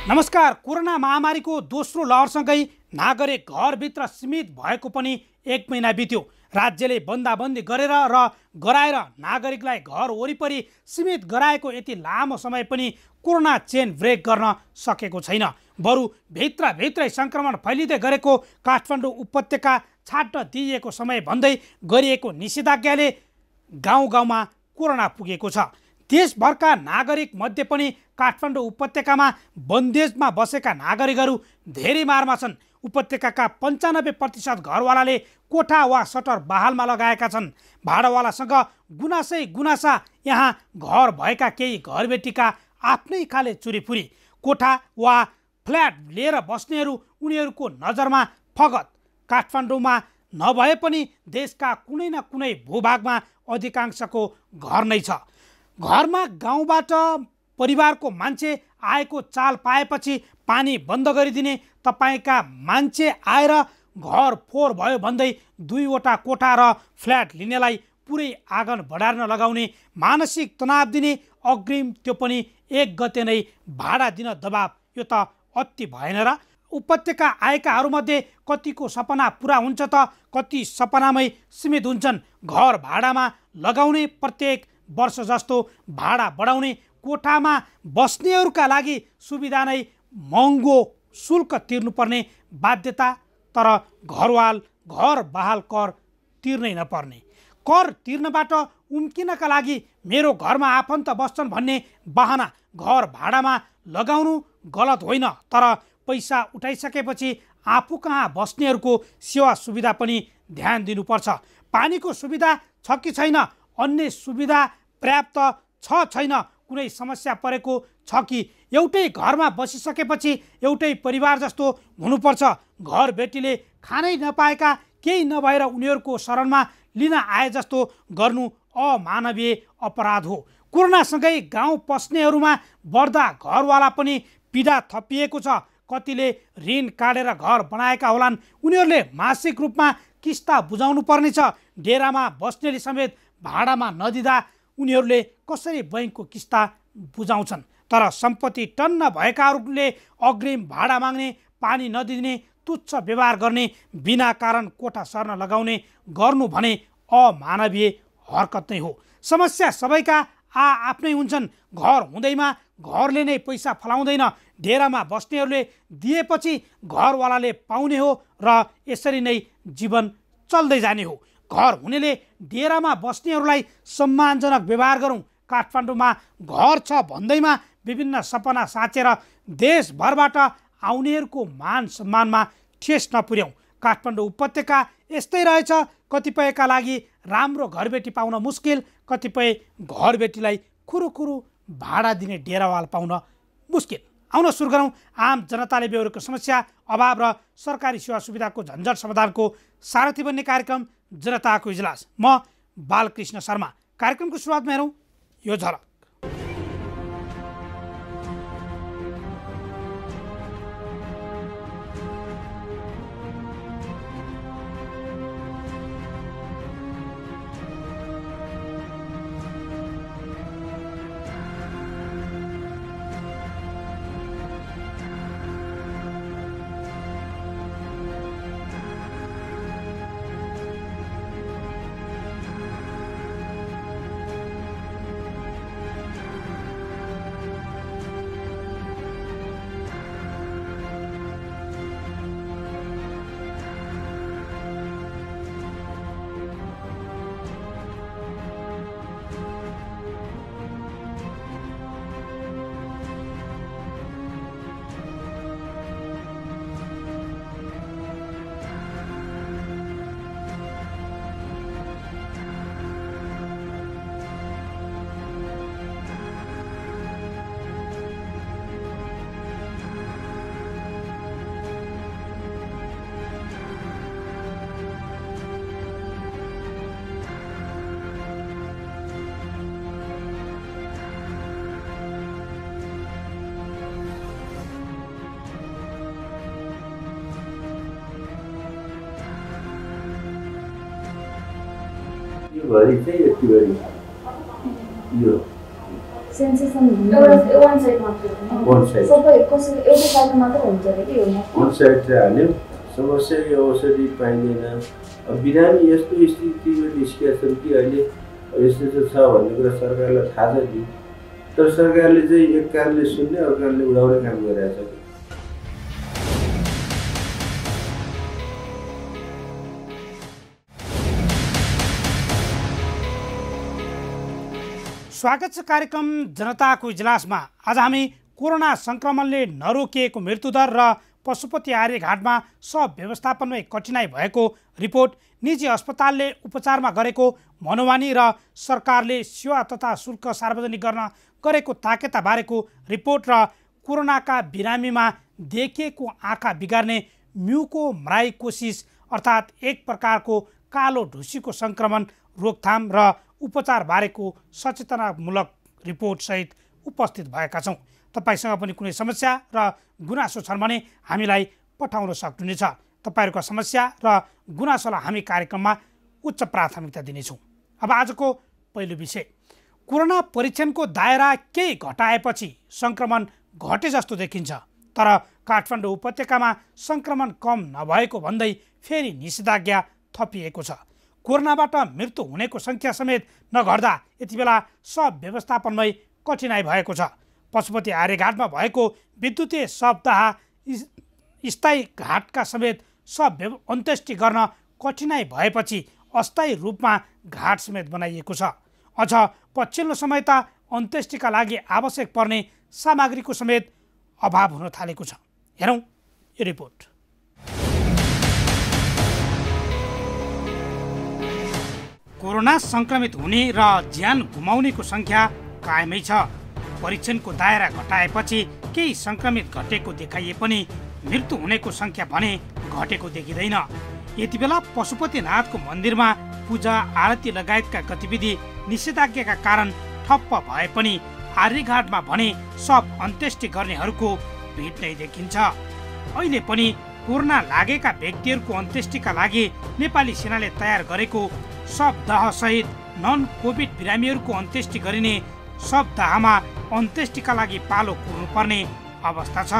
नमस्कार। कोरोना महामारीको दोस्रो लहरसँगै नागरिक घरभित्र सीमित भएको पनि 1 महिना बित्यो। राज्यले बन्दाबन्दी गरेर र गराएर नागरिकलाई घर वरिपरि सीमित गराएको यति लामो समय पनि कोरोना चेन ब्रेक गर्न सकेको छैन। बरु भित्रभित्रै सङ्क्रमण फैलिँदै गरेको काठमाडौँ उपत्यका छाड्न दिइएको समय भन्दै गरिएको निषेधाज्ञाले गाउँ गाउँमा कोरोना पुगेको छ। देशभरका नागरिक मध्ये पनि काठमाडौँ उपत्यकामा बन्देजमा बसेका नागरिकहरू धेरै मारमा छन्। उपत्यकाका 95% घरवालाले कोठा वा सटर बहालमा लगाएका छन्। भाडावालासँग गुनासा यहाँ घर भएका केही घरबेटीका आफ्नै खाले चुरीफुरी कोठा वा फ्ल्याट लिएर बस्नेहरू उनीहरूको नजरमा फगत। काठमाडौँमा नभए पनि देशका कुनै न कुनै भूभागमा अधिकांशको घर नै छ। घरमा गाउँबाट परिवारको मान्छे आएको चाल पाएपछि पानी बन्द गरिदिने, तपाईँका मान्छे आएर घर फोहोर भयो भन्दै 2वटा कोठा र फ्ल्याट लिनेलाई पुरै आँगन बढार्न लगाउने, मानसिक तनाव दिने, अग्रिम त्यो पनि 1 गते नै भाडा दिन दबाब, यो त अति भएन र? उपत्यका आएकाहरूमध्ये कतिको सपना पुरा हुन्छ त कति सपनामै सीमित हुन्छन्। घर भाडामा लगाउने, प्रत्येक वर्ष जस्तो भाडा बढाउने, कोठामा बस्नेहरूका लागि सुविधा नै महँगो शुल्क तिर्नुपर्ने बाध्यता, तर घर बहाल कर तिर्नै नपर्ने। कर तिर्नबाट उम्किनका लागि मेरो घरमा आफन्त बस्छन् भन्ने बहाना घर भाडामा लगाउनु गलत होइन, तर पैसा उठाइसकेपछि आफू कहाँ बस्नेहरूको सेवा सुविधा पनि ध्यान दिनुपर्छ। पानीको सुविधा छ कि छैन, अन्य सुविधा पर्याप्त छ छैन, कुनै समस्या परेको छ कि, एउटै घरमा बसिसकेपछि एउटै परिवार जस्तो हुनुपर्छ। घर बेटीले खानै नपाएका केही नभएर उनीहरूको शरणमा लिन आए जस्तो गर्नु अमानवीय अपराध हो। कोरोनासँगै गाउँ पस्नेहरूमा बढ्दा घरवाला पनि पीडा थपिएको छ। कतिले ऋण काटेर घर बनाएका होलान्, उनीहरूले मासिक रूपमा किस्ता बुझाउनु पर्नेछ। डेरामा बस्नेले समेत भाडामा नदिँदा उनीहरूले कसरी बैंकको किस्ता बुझाउँछन्? तर सम्पत्ति टन्न भएकाहरूले अग्रिम भाडा माग्ने, पानी नदिने, तुच्छ व्यवहार गर्ने, बिना कारण कोठा सर्न लगाउने गर्नु भने अमानवीय हरकत नै हो। समस्या सबैका आफ्नै हुन्छन्। घर हुँदैमा घरले नै पैसा फलाउँदैन। डेरामा बस्नेहरूले दिएपछि घरवालाले पाउने हो र यसरी नै जीवन चल्दै जाने हो। घर हुनेले डेरामा बस्नेहरूलाई सम्मानजनक व्यवहार गरौँ। काठमाडौँमा घर छ भन्दैमा विभिन्न सपना साँचेर देशभरबाट आउनेहरूको मान सम्मानमा ठेस नपुर्याउँ। काठमाडौँ उपत्यका यस्तै रहेछ। कतिपयका लागि राम्रो घरबेटी पाउन मुस्किल, कतिपय घरबेटीलाई खुरुखुरु भाडा दिने डेरावाल पाउन मुस्किल। आउन सुरु गरौँ आम जनताले बेहोरेको समस्या, अभाव र सरकारी सेवा सुविधाको झन्झट समाधानको सारथी बन्ने कार्यक्रम जनताको इजलास। म बालकृष्ण शर्मा। कार्यक्रमको सुरुवातमा हेरौँ यो झलक। घरि चाहिँ यति गरी यो सेन्सेसन एउटा वान साइड मात्र वान साइड सबै कसैको एउटा साइड मात्र हुन्छ रे के हो वान साइड चाहिँ हाल्यो समस्या यो औषधि पाइँदैन बिरामी यस्तो स्थितिमा निस्किएका छन् कि अहिले यस्तो छ भन्ने कुरा सरकारलाई थाहा छ नि तर सरकारले चाहिँ एक कानले सुन्ने अर्को कानले उडाउने काम गरिरहेछ स्वागत छ कार्यक्रम जनताको इजलासमा। आज हामी कोरोना संक्रमणले नरोकिएको मृत्युदर र पशुपति आर्यघाटमा सब व्यवस्थापनमै कठिनाई भएको रिपोर्ट, निजी अस्पतालले उपचारमा गरेको मनोमानी र सरकारले सेवा तथा शुल्क सार्वजनिक गर्न गरेको ताकेता बारेको रिपोर्ट र कोरोनाका बिरामीमा देखिएको आँखा बिगार्ने म्युकोमराइकोसिस अर्थात् एक प्रकारको कालो ढुसीको संक्रमण रोकथाम र उपचार बारेको सचेतनामूलक रिपोर्ट सहित उपस्थित भएका छौँ। तपाईसँग पनि कुनै समस्या र गुनासो छन् भने हामीलाई पठाउन सक्नुहुनेछ। तपाईहरुको समस्या र गुनासोलाई हामी कार्यक्रममा उच्च प्राथमिकता दिनेछौँ। अब आजको पहिलो विषय, कोरोना परीक्षणको दायरा केही घटाएपछि संक्रमण घटे जस्तो देखिन्छ, तर काठमाडौँ उपत्यकामा संक्रमण कम नभएको भन्दै फेरि निषेधाज्ञा थपिएको छ। कोरोनाबाट मृत्यु हुनेको संख्या समेत नघट्दा यति बेला सब व्यवस्थापनमै कठिनाई भएको छ। पशुपति आर्यघाटमा भएको विद्युतीय शवदाह स्थायी घाटका समेत सब अन्त्येष्टि गर्न कठिनाई भएपछि अस्थायी रूपमा घाट समेत बनाइएको छ। अझ पछिल्लो समय त अन्त्येष्टिका लागि आवश्यक पर्ने सामग्रीको समेत अभाव हुन थालेको छ। हेरौँ यो रिपोर्ट। कोरोना संक्रमित हुने र ज्यान गुमाउनेको संख्या कायमै छ। परीक्षणको दायरा घटाएपछि केही संक्रमित घटेको देखाइए पनि मृत्यु हुनेको संख्या भने घटेको देखिँदैन। यति बेला पशुपतिनाथको मन्दिरमा पूजा आरती लगायतका गतिविधि निषेधाज्ञाका कारण ठप्प भए पनि आर्यघाटमा भने सब अन्त्येष्टि गर्नेहरूको भिड नै देखिन्छ। अहिले पनि कोरोना लागेका व्यक्तिहरूको अन्त्येष्टिका लागि नेपाली सेनाले तयार गरेको शवदाह सहित नन कोभिड बिरामीहरूको अन्त्येष्टि गरिने शवदाहमा अन्त्येष्टिका लागि पालो कुर्नुपर्ने अवस्था छ।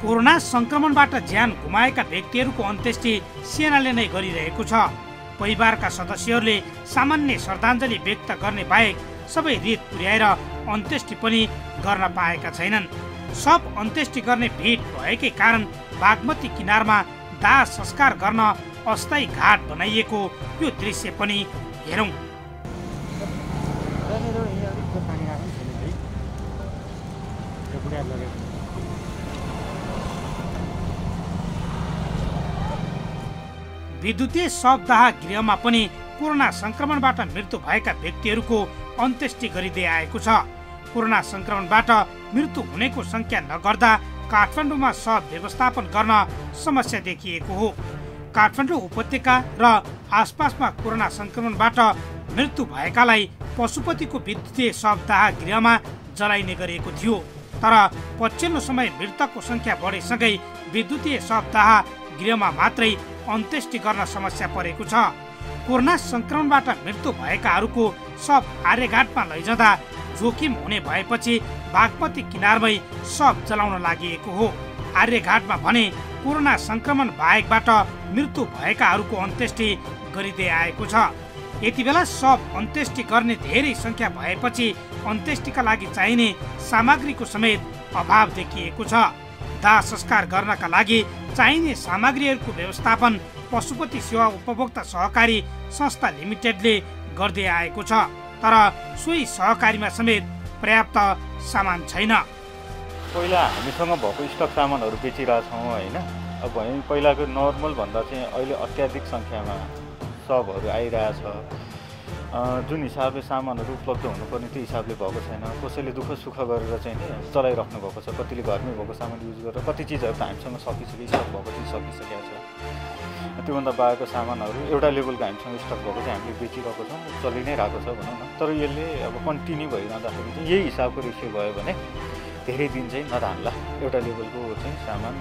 कोरोना संक्रमणबाट ज्यान गुमाएका व्यक्तिहरूको अन्त्येष्टि सेनाले नै गरिरहेको छ। परिवारका सदस्यहरूले सामान्य श्रद्धाञ्जली व्यक्त गर्ने बाहेक सबै रीत पुर्याएर अन्त्येष्टि पनि गर्न पाएका छैनन्। सब अन्त्येष्टि गर्ने भिड भएकै कारण बागमती किनारमा दाह संस्कार गर्न अस्थायी घाट बनाइएको यो दृश्य पनि हेरौँ। विद्युतीय शवदाह गृहमा पनि कोरोना संक्रमणबाट मृत्यु भएका व्यक्तिहरूको अन्त्येष्टि गरिँदै आएको छ। कोरोना संक्रमणबाट मृत्यु हुनेको संख्या नघट्दा काठमाडौँमा शव व्यवस्थापन गर्न समस्या देखिएको हो। काठमाडौँ उपत्यका र आसपासमा कोरोना संक्रमणबाट मृत्यु भएकालाई पशुपतिको विद्युतीय शवदाह गृहमा जलाइने गरिएको थियो, तर पछिल्लो समय मृतकको संख्या बढेसँगै विद्युतीय शवदाह गृहमा मात्रै अन्त्येष्टि गर्न समस्या परेको छ। कोरोना संक्रमणबाट मृत्यु भएकाहरूको शव आर्यघाटमा लैजाँदा जोखिम हुने भएपछि बागमती किनारमै शव जलाउन लागि हो। आर्यघाटमा भने कोरोना संक्रमण बाहेकबाट मृत्यु भएकाहरूको अन्त्येष्टि गरिँदै आएको छ। यति बेला शव अन्त्येष्टि गर्ने धेरै संख्या भएपछि अन्त्येष्टिका लागि चाहिने सामग्रीको समेत अभाव देखिएको छ। दाह संस्कार गर्नका लागि चाहिने सामग्रीहरूको व्यवस्थापन पशुपति सेवा उपभोक्ता सहकारी संस्था लिमिटेडले गर्दै आएको छ, तर सोही सहकारीमा समेत पर्याप्त सामान छैन। पहिला हामीसँग भएको स्टक सामानहरू बेचिरहेछौँ होइन। अब भने पहिलाको नर्मल भन्दा चाहिँ अहिले अत्याधिक सङ्ख्यामा सबहरू आइरहेछ। जुन हिसाबले सामानहरू उपलब्ध हुनुपर्ने त्यो हिसाबले भएको छैन। कसैले दुःख सुख गरेर चाहिँ नि चलाइराख्नु भएको छ। कतिले घरमै भएको सामान युज गरेर कति चिजहरू त हामीसँग सकिसक्यो, स्टक भएको चिज सकिसकेको छ। त्योभन्दा बाहेकको सामानहरू एउटा लेभलको हामीसँग स्टक भएको चाहिँ हामीले बेचिरहेको छौँ, चलि नै रहेको छ भनौँ न। तर यसले अब कन्टिन्यू भइरहँदाखेरि चाहिँ यही हिसाबको रेसियो भयो भने धेरै दिन चाहिँ नधान्ला। एउटा लेभलको चाहिँ सामान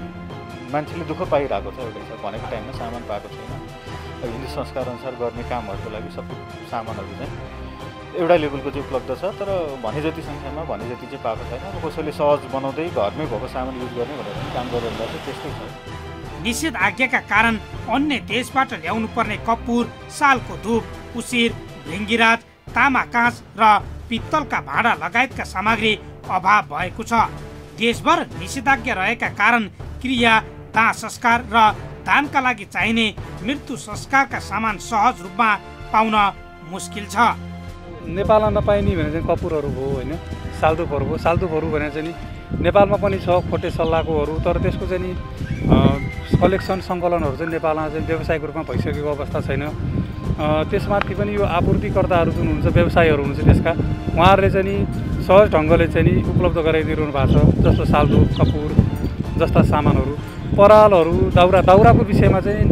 मान्छेले दुःख पाइरहेको छ एउटा हिसाब भनेको टाइममा सामान पाएको छैन हिन्दू संस्कारअनुसार गर्ने कामहरूको लागि सबै सामानहरू चाहिँ एउटा लेभलको चाहिँ उपलब्ध छ तर भने जति सङ्ख्यामा भने जति चाहिँ पाएको छैन अब कसैले सहज बनाउँदै घरमै भएको सामान युज गर्ने भनेर पनि काम गरिरहँदा चाहिँ त्यस्तै छ निषेध आज्ञाका कारण अन्य देशबाट ल्याउनु पर्ने कपुर सालको धुप कुसिर भृङ्गिराज तामा काँच र पित्तलका भाँडा लगायतका सामग्री अभाव भएको छ देशभर निषेधाज्ञा रहेका कारण क्रिया दाह संस्कार र दानका लागि चाहिने मृत्यु संस्कारका सामान सहज रूपमा पाउन मुस्किल छ नेपालमा नपाइने भने चाहिँ कपुरहरू भयो होइन सालधुपहरू भयो सालधुपहरू भने चाहिँ नेपालमा पनि छ खोटे सल्लाहकोहरू तर त्यसको चाहिँ नि कलेक्सन सङ्कलनहरू चाहिँ नेपालमा चाहिँ व्यावसायिक रूपमा भइसकेको अवस्था छैन त्यसमाथि पनि यो आपूर्तिकर्ताहरू जुन हुन्छ व्यवसायीहरू हुनुहुन्छ त्यसका उहाँहरूले चाहिँ नि सहज ढङ्गले चाहिँ नि उपलब्ध गराइदिइरहनु भएको छ जस्तो सालधुप कपुर जस्ता सामानहरू परालहरू दाउराको विषयमा चाहिँ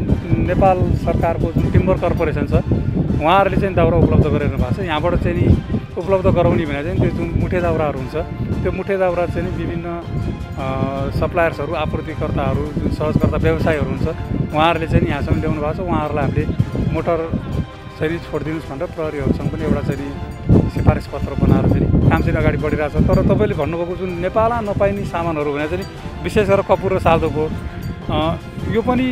नेपाल सरकारको जुन टिम्बर कर्पोरेसन छ उहाँहरूले चाहिँ दाउरा उपलब्ध गराइरहनु भएको छ यहाँबाट चाहिँ नि उपलब्ध गराउने भने चाहिँ त्यो जुन मुठे दाउराहरू हुन्छ त्यो मुठे दाउरा चाहिँ नि विभिन्न सप्लायर्सहरू आपूर्तिकर्ताहरू जुन सहजकर्ता व्यवसायीहरू हुन्छ उहाँहरूले चाहिँ यहाँसम्म ल्याउनु भएको छ उहाँहरूलाई हामीले मोटर चाहिँ छोडिदिनुहोस् भनेर प्रहरीहरूसँग पनि एउटा चाहिँ सिफारिस पत्र बनाएर चाहिँ काम चाहिँ अगाडि बढिरहेको छ तर तपाईँले भन्नुभएको जुन नेपालमा नपाइने सामानहरू भने चाहिँ विशेष गरेर कपुर र सालधुप हो यो पनि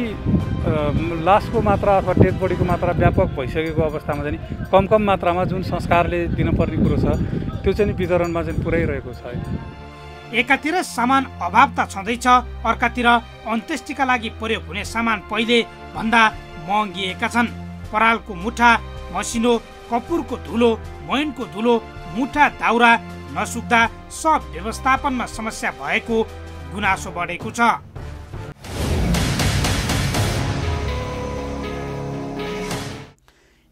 लासको मात्रा अथवा डेड बडीको मात्रा व्यापक भइसकेको अवस्थामा चाहिँ कम मात्रामा जुन संस्कारले दिनुपर्ने कुरो छ त्यो चाहिँ वितरणमा चाहिँ पुर्याइरहेको छ एकातिर सामान अभाव त छँदैछ अर्कातिर अन्त्येष्टिका लागि प्रयोग हुने सामान पहिले भन्दा महँगिएका छन् परालको मुठा मसिनो कपुरको धुलो मैनको धुलो मुठा दाउरा नसुक्दा सब व्यवस्थापनमा समस्या भएको गुनासो बढेको छ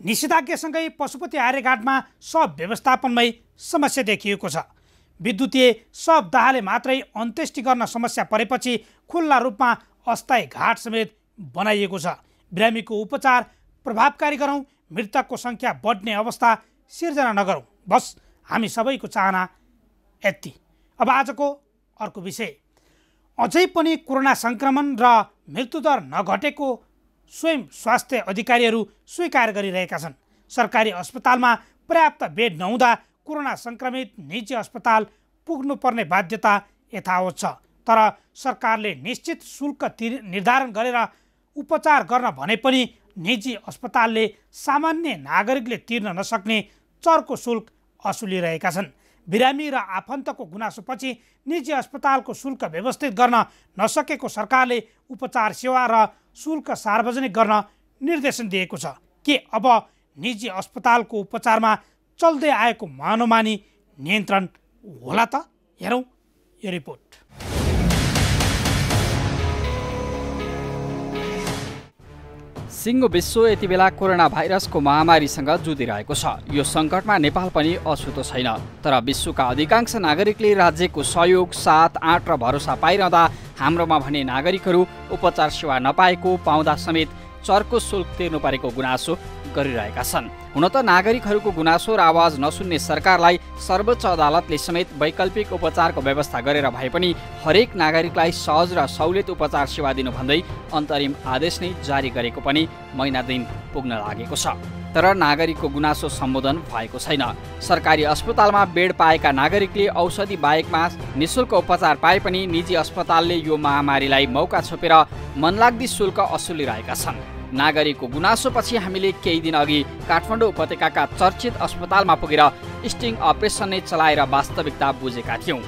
निषेधाज्ञासँगै पशुपति आर्यघाटमा सब व्यवस्थापनमै समस्या देखिएको छ विद्युतीय शव दाहले मात्रै अन्त्येष्टि गर्न समस्या परेपछि खुल्ला रूपमा अस्थायी घाट समेत बनाइएको छ बिरामीको उपचार प्रभावकारी गरौँ मृतकको सङ्ख्या बढ्ने अवस्था सिर्जना नगरौँ बस हामी सबैको चाहना यति अब आजको अर्को विषय अझै पनि कोरोना सङ्क्रमण र मृत्युदर नघटेको स्वयं स्वास्थ्य अधिकारीहरू स्वीकार गरिरहेका छन् सरकारी अस्पतालमा पर्याप्त बेड नहुँदा कोरोना सङ्क्रमित निजी अस्पताल पुग्नुपर्ने बाध्यता यथावत छ तर सरकारले निश्चित शुल्क निर्धारण गरेर उपचार गर्न भने पनि निजी अस्पतालले सामान्य नागरिकले तिर्न नसक्ने चर्को शुल्क असुलिरहेका छन् बिरामी र आफन्तको गुनासोपछि निजी अस्पतालको शुल्क व्यवस्थित गर्न नसकेको सरकारले उपचार सेवा र शुल्क सार्वजनिक गर्न निर्देशन दिएको छ के अब निजी अस्पतालको उपचारमा चल्दै आएको मनोमानी नियन्त्रण होला त हेरौँ यो रिपोर्ट सिङ्गो विश्व यति बेला कोरोना भाइरसको महामारीसँग जुधिरहेको छ यो सङ्कटमा नेपाल पनि अछुतो छैन तर विश्वका अधिकांश नागरिकले राज्यको सहयोग साथ आँट र भरोसा पाइरहँदा हाम्रोमा भने नागरिकहरू उपचार सेवा नपाएको पाउँदा समेत चर्को शुल्क तिर्नु परेको गुनासो गरिरहेका छन् हुन त नागरिकहरूको गुनासो र आवाज नसुन्ने सरकारलाई सर्वोच्च अदालतले समेत वैकल्पिक उपचारको व्यवस्था गरेर भए पनि हरेक नागरिकलाई सहज र सहुलियत उपचार सेवा दिनु भन्दै अन्तरिम आदेश नै जारी गरेको पनि महिना दिन पुग्न लागेको छ तर नागरिकको गुनासो सम्बोधन भएको छैन सरकारी अस्पतालमा बेड पाएका नागरिकले औषधि बाहेकमा निशुल्क उपचार पाए पनि निजी अस्पतालले यो महामारीलाई मौका छोपेर मनलाग्दी शुल्क असुलिरहेका छन् नागरिकको गुनासोपछि हामीले केही दिन अघि काठमाडौँ उपत्यकाका चर्चित अस्पतालमा पुगेर स्टिङ अपरेसन नै चलाएर वास्तविकता बुझेका थियौँ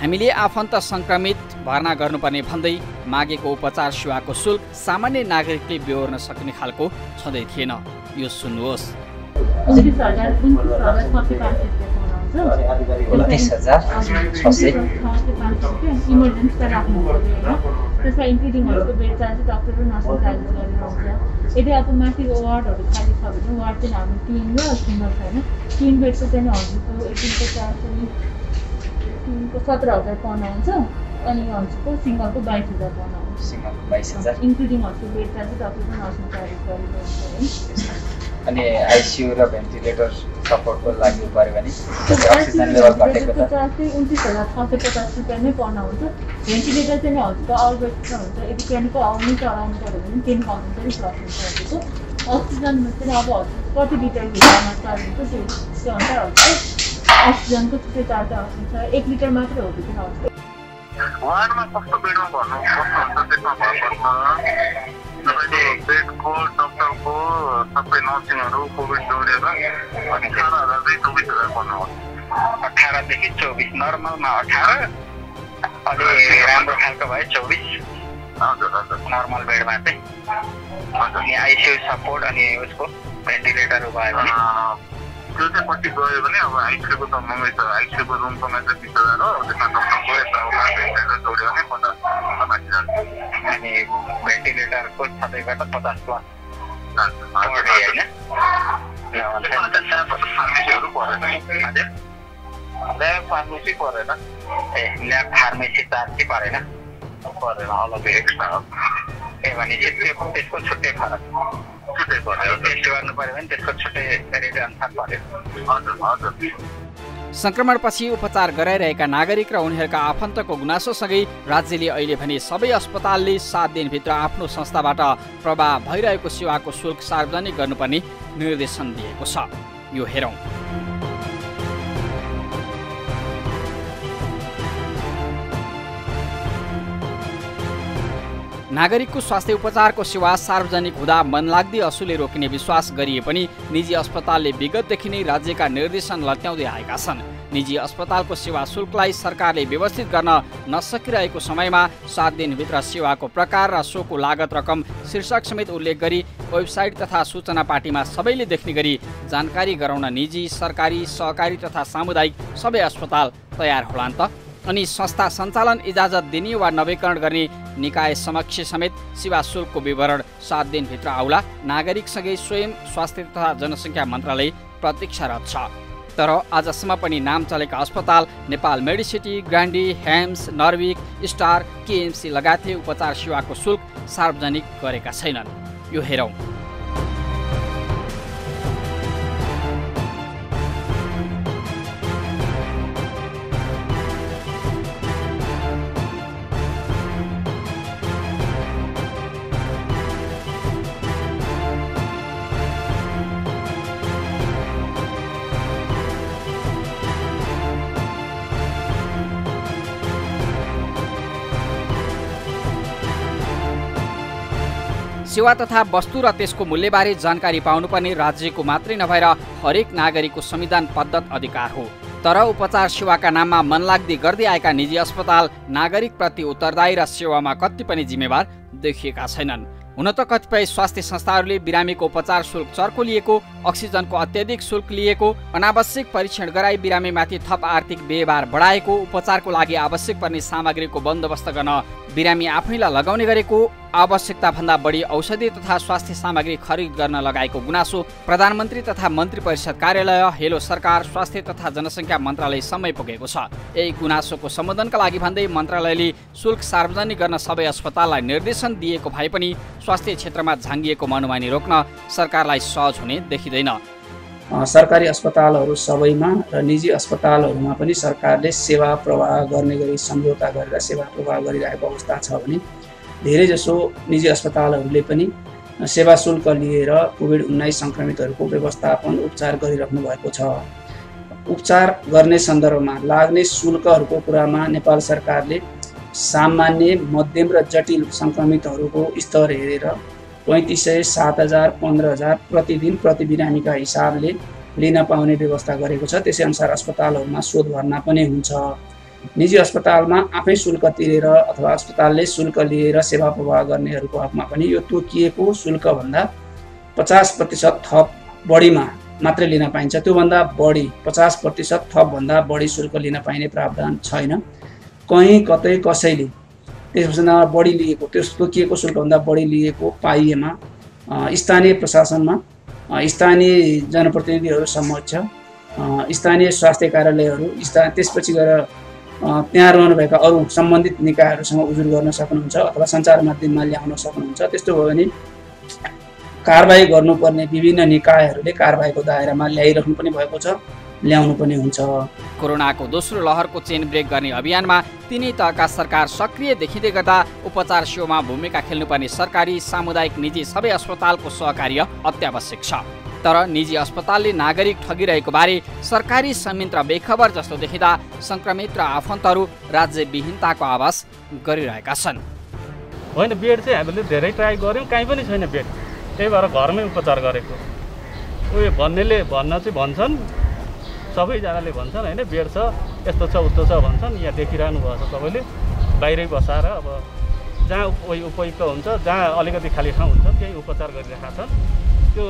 हामीले आफन्त सङ्क्रमित भर्ना गर्नुपर्ने भन्दै मागेको उपचार सेवाको शुल्क सामान्य नागरिकले बेहोर्न सक्ने खालको छँदै थिएन यो सुन्नुहोस् 29,600 इमर्जेन्सीमा राख्नुपर्छ होइन त्यसमा इन्क्लुडिङहरूको बेड चार्ज डक्टर र नर्सको चार्ज गरिरहन्छ यदि अब माथिको वार्डहरू खाली छ भने वार्ड चाहिँ हाम्रो ट्विन र सिङ्गल छ होइन ट्विन बेडको चाहिँ हजुरको 18को चार्ज चाहिँ ट्विनको 17,000 पाउन हुन्छ अनि हजुरको सिङ्गलको 22,000 पाउन हुन्छ इन्क्लुडिङ हजुरको बेड चार्ज डक्टर र नर्सको चार्ज गरिरहन्छ होइन अनि आइसियु र भेन्टिलेटर सपोर्टको लागि गऱ्यो भने अक्सिजन लेभल घटेको त 29,650 रुपियाँ नै पर्न हुन्छ। भेन्टिलेटर चाहिँ हजुरको आउटबेडमा हुन्छ, यदि क्यानको आउनु चढाउनु पऱ्यो भने 10 कम्पनी पनि सक्नुहुन्छ हजुरको। अक्सिजनमा चाहिँ अब हजुर कति लिटर भित्रमा चढ्नुहुन्छ त्यो अनुसार हजुरको अक्सिजनको छुट्टै चार्ज आउँछ। 1 लिटर मात्रै हो कि हजुर वार्डमा कस्तो बेडमा भन्नुहुन्छ त्यसमा भन्नुपर्छ। तपाईँले बेडको डक्टरको सबै नर्सिङहरू कोभिड जोडेर 18,000 चाहिँ 24,000 पर्नुहुन्छ। 18 देखि 24, नर्मलमा 18 अनि राम्रो खालको भए 24। हजुर हजुर नर्मल बेडमा चाहिँ अनि आइसियु सपोर्ट अनि उसको भेन्टिलेटर भयो भने त्यो चाहिँ कति गयो भने अब आइसियुको त महँगै छ। आइसियुको रुमको मात्रै 20,000 हो, त्यसमा डक्टरको यता भेन्टिलेटर जोड्यो भने 50,000 माथि जान्छ। अनि भेन्टिलेटरको सबैबाट 50 प्लस फार्मेसीहरू परेन। ल्याब फार्मेसी परेन। ल्याब फार्मेसी चार्ज चाहिँ परेन अलग एक्स्ट्रा हो। भनेपछि त्यसको छुट्टै फरक छुट्टै पऱ्यो। टेस्ट गर्नु पऱ्यो भने त्यसको छुट्टै रेट अनुसार पऱ्यो। हजुर हजुर। संक्रमणपछि उपचार गराइरहेका नागरिक र उनीहरूका आफन्तको गुनासोसँगै राज्यले अहिले भने सबै अस्पतालले 7 दिनभित्र आफ्नो संस्थाबाट प्रवाह भइरहेको सेवाको शुल्क सार्वजनिक गर्नुपर्ने निर्देशन दिएको छ। यो हेरौँ। नागरिकको स्वास्थ्य उपचारको सेवा सार्वजनिक हुँदा मनलाग्दी असुलले रोकिने विश्वास गरिए पनि निजी अस्पतालले विगतदेखि नै राज्यका निर्देशन लट्याउँदै आएका छन्। निजी अस्पतालको सेवा शुल्कलाई सरकारले व्यवस्थित गर्न नसकिरहेको समयमा 7 दिनभित्र सेवाको प्रकार र सोको लागत रकम शीर्षक समेत उल्लेख गरी वेबसाइट तथा सूचना पाटीमा सबैले देख्ने गरी जानकारी गराउन निजी, सरकारी, सहकारी तथा सामुदायिक सबै अस्पताल तयार होलान् त? अनि संस्था सञ्चालन इजाजत दिने वा नवीकरण गर्ने निकाय समक्ष समेत सेवा शुल्कको विवरण 7 दिनभित्र आउला? नागरिकसँगै स्वयं स्वास्थ्य तथा जनसङ्ख्या मन्त्रालय प्रतीक्षारत छ। तर आजसम्म पनि नाम चलेका अस्पताल नेपाल मेडिसिटी, ग्रान्डी, हेम्स, नर्विक, स्टार, केएमसी लगायतले उपचार सेवाको शुल्क सार्वजनिक गरेका छैनन्। यो हेरौँ। सेवा तथा वस्तु र त्यसको मूल्यबारे जानकारी पाउनुपर्ने राज्यको मात्रै नभएर हरेक नागरिकको संविधान प्रदत्त अधिकार हो। तर उपचार सेवाका नाममा मनलाग्दी गर्दै आएका निजी अस्पताल नागरिकप्रति उत्तरदायी र सेवामा कति पनि जिम्मेवार देखिएका छैनन्। हुन त कतिपय स्वास्थ्य संस्थाहरूले बिरामीको उपचार शुल्क चर्को लिएको, अक्सिजनको अत्याधिक शुल्क लिएको, अनावश्यक परीक्षण गराई बिरामीमाथि थप आर्थिक व्यवहार बढाएको, उपचारको लागि आवश्यक पर्ने सामग्रीको बन्दोबस्त गर्न बिरामी आफैलाई लगाउने गरेको, आवश्यकताभन्दा बढी औषधि तथा स्वास्थ्य सामग्री खरिद गर्न लगाएको गुनासो प्रधानमन्त्री तथा मन्त्री परिषद कार्यालय, हेलो सरकार, स्वास्थ्य तथा जनसङ्ख्या मन्त्रालयसम्मै पुगेको छ। यही गुनासोको सम्बोधनका लागि भन्दै मन्त्रालयले शुल्क सार्वजनिक गर्न सबै अस्पताललाई निर्देशन दिएको भए पनि स्वास्थ्य क्षेत्रमा झाँगिएको मनोमानी रोक्न सरकारलाई सहज हुने देखिँदैन। सरकारी अस्पतालहरू सबैमा र निजी अस्पतालहरूमा पनि सरकारले सेवा प्रवाह गर्ने गरी सम्झौता गरेर सेवा प्रवाह गरिरहेको अवस्था छ भने धेरैजसो निजी अस्पतालहरूले पनि सेवा शुल्क लिएर कोभिड-19 सङ्क्रमितहरूको व्यवस्थापन उपचार गरिराख्नु भएको छ। उपचार गर्ने सन्दर्भमा लाग्ने शुल्कहरूको कुरामा नेपाल सरकारले सामान्य, मध्यम र जटिल सङ्क्रमितहरूको स्तर हेरेर 3500, 7000, 15000 प्रतिदिन प्रति बिरामीका हिसाबले लिन पाउने व्यवस्था गरेको छ। त्यसै अनुसार अस्पतालहरूमा शोध भर्ना पनि हुन्छ। निजी अस्पतालमा आफै शुल्क तिरेर अथवा अस्पतालले शुल्क लिएर सेवा प्रवाह गर्नेहरूको हकमा पनि यो तोकिएको शुल्कभन्दा 50% थप बढीमा मात्रै लिन पाइन्छ। त्योभन्दा बढी 50% थपभन्दा बढी शुल्क लिन पाइने प्रावधान छैन। कहीँ कतै कसैले त्यसभन्दा बढी लिएको, त्यस तोकिएको शुल्कभन्दा बढी लिएको पाइएमा स्थानीय प्रशासनमा, स्थानीय जनप्रतिनिधिहरू समक्ष, स्थानीय स्वास्थ्य कार्यालयहरू, त्यसपछि गएर त्यहाँ रहनुभएका अरू सम्बन्धित निकायहरूसँग उजुर गर्न सक्नुहुन्छ अथवा सञ्चार माध्यममा ल्याउन सक्नुहुन्छ। त्यस्तो भयो भने कारबाही गर्नुपर्ने विभिन्न निकायहरूले कारबाहीको दायरामा ल्याइराख्नु पनि भएको छ, ल्याउनु पनि हुन्छ। कोरोनाको दोस्रो लहरको चेन ब्रेक गर्ने अभियानमा तिनै तहका सरकार सक्रिय देखिँदै गर्दा उपचार सेवामा भूमिका खेल्नुपर्ने सरकारी, सामुदायिक, निजी सबै अस्पतालको सहकार्य अत्यावश्यक छ। तर निजी अस्पतालले नागरिक ठगिरहेको बारे सरकारी संयन्त्र बेखबर जस्तो देखिँदा संक्रमित र आफन्तहरू राज्यविहीनताको आवाज गरिरहेका छन्। होइन, बेड चाहिँ हामीले धेरै ट्राई गऱ्यौँ, कहीँ पनि छैन बेड, त्यही भएर घरमै उपचार गरेको। उयो भन्छन् सबैजनाले भन्छन् होइन, बेड छ यस्तो छ उस्तो छ भन्छन्। यहाँ देखिरहनु भएको छ तपाईँले, बाहिरै बसाएर अब जहाँ उपयुक्त हुन्छ, जहाँ अलिकति खाली ठाउँ हुन्छ त्यही उपचार गरिरहेका छन्। त्यो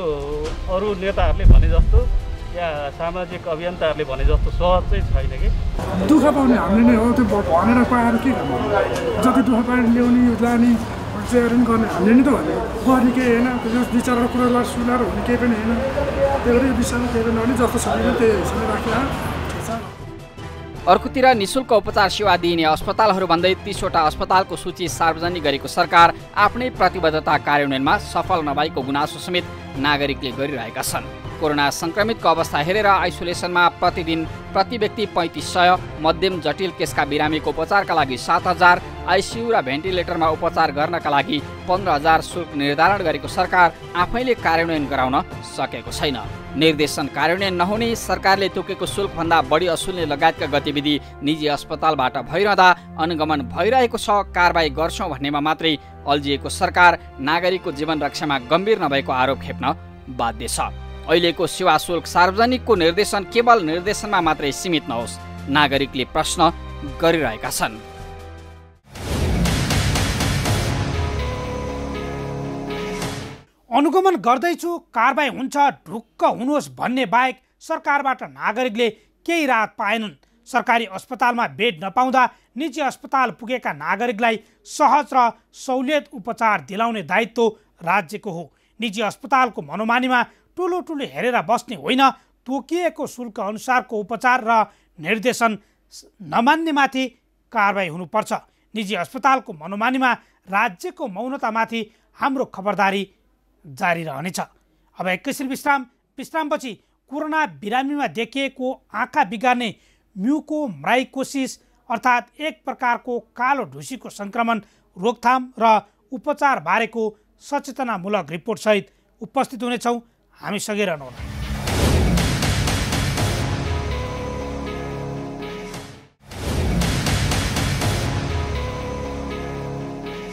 अरू नेताहरूले भने जस्तो या सामाजिक अभियन्ताहरूले भने जस्तो सहज चाहिँ छैन कि। दुःख पाउने हामीले नै हो, त्यो भनेर पाएर के गर्नु, जति दुःख पाएर ल्याउने लाने चाहिँ गर्ने हामीले नै त भने गर्ने केही होइन। त्यो विचार कुरालाई सुनेर हुने केही पनि होइन। त्यही भएर यो विषयमा केही पनि भने जस्तो छ त्यही हिसाबले राखेर। अर्कोतिर निशुल्क उपचार सेवा दिइने अस्पतालहरू भन्दै 30वटा अस्पतालको सूची सार्वजनिक गरेको सरकार आफ्नै प्रतिबद्धता कार्यान्वयनमा सफल नभएको गुनासो समेत नागरिकले गरिरहेका छन्। कोरोना संक्रमितको अवस्था हेरेर आइसोलेसनमा प्रतिदिन प्रति व्यक्ति 3500, मध्यम जटिल केसका बिरामीको उपचारका लागि 7000, आइसियु र भेन्टिलेटरमा उपचार गर्नका लागि 15000 शुल्क निर्धारण गरेको सरकार आफैले कार्यान्वयन गराउन सकेको छैन। निर्देशन कार्यान्वयन नहुने, सरकारले तोकेको शुल्कभन्दा बढी असुल्ने लगायतका गतिविधि निजी अस्पतालबाट भइरहँदा अनुगमन भइरहेको छ। कारबाही गर्छौँ भन्नेमा मात्रै अल्झिएको सरकार नागरिकको जीवन रक्षामा गम्भीर नभएको आरोप खेप्न बाध्य छ। अहिलेको सेवा शुल्क सार्वजनिकको निर्देशन केवल निर्देशनमा मात्रै सीमित नहोस्, नागरिकले प्रश्न गरिरहेका छन्। अनुगमन गर्दैछु, कारबाही हुन्छ, ढुक्क हुनुहोस् भन्ने बाहेक सरकारबाट नागरिकले केही राहत पाएनन्। सरकारी अस्पतालमा बेड नपाउँदा निजी अस्पताल पुगेका नागरिकलाई सहज र सहुलियत उपचार दिलाउने दायित्व राज्यको हो। निजी अस्पतालको मनोमानीमा टुलो हेरेर बस्ने होइन, तोकिएको शुल्क अनुसारको उपचार र निर्देशन नमान्नेमाथि कारबाही हुनुपर्छ। निजी अस्पतालको मनोमानीमा राज्यको मौनतामाथि हाम्रो खबरदारी जारी रहनेछ। अब एकैछिन विश्रामपछि कोरोना बिरामीमा देखिएको आँखा बिगार्ने म्युकोमाइकोसिस अर्थात् एक प्रकारको कालो ढुसीको सङ्क्रमण रोकथाम र उपचार बारेको सचेतनामूलक रिपोर्टसहित उपस्थित हुनेछौँ। हामी सँगै रहनुहोला।